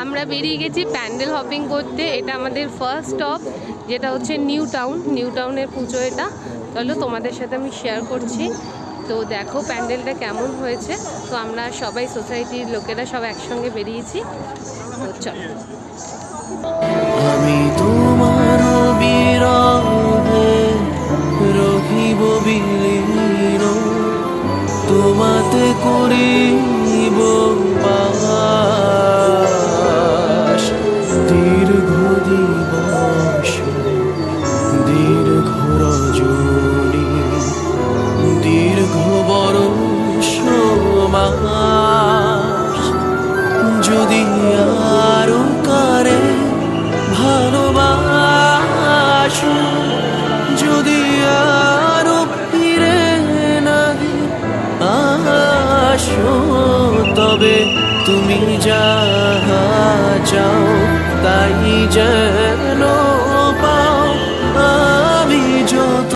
আমরা বেরিয়ে গেছি প্যান্ডেল হপিং করতে। এটা আমাদের ফার্স্ট স্টপ, যেটা হচ্ছে নিউ টাউনের পুজো। এটা চলো তোমাদের সাথে আমি শেয়ার করছি। তো দেখো প্যান্ডেলটা কেমন হয়েছে। তো আমরা সবাই সোসাইটির লোকেরা সব একসঙ্গে বেরিয়েছি। তো চলো। আমি তোমার বিরহে রহিব বিলীন, তোমাতে করিব বাস। দীর্ঘ দিবস দীর্ঘ রজনী দীর্ঘ বরষ মাস, যদি আরো কারে ভালোবাসো, যদি আরো ফিরে না আসো, তবে তুমি যাহা চাও তাই যেন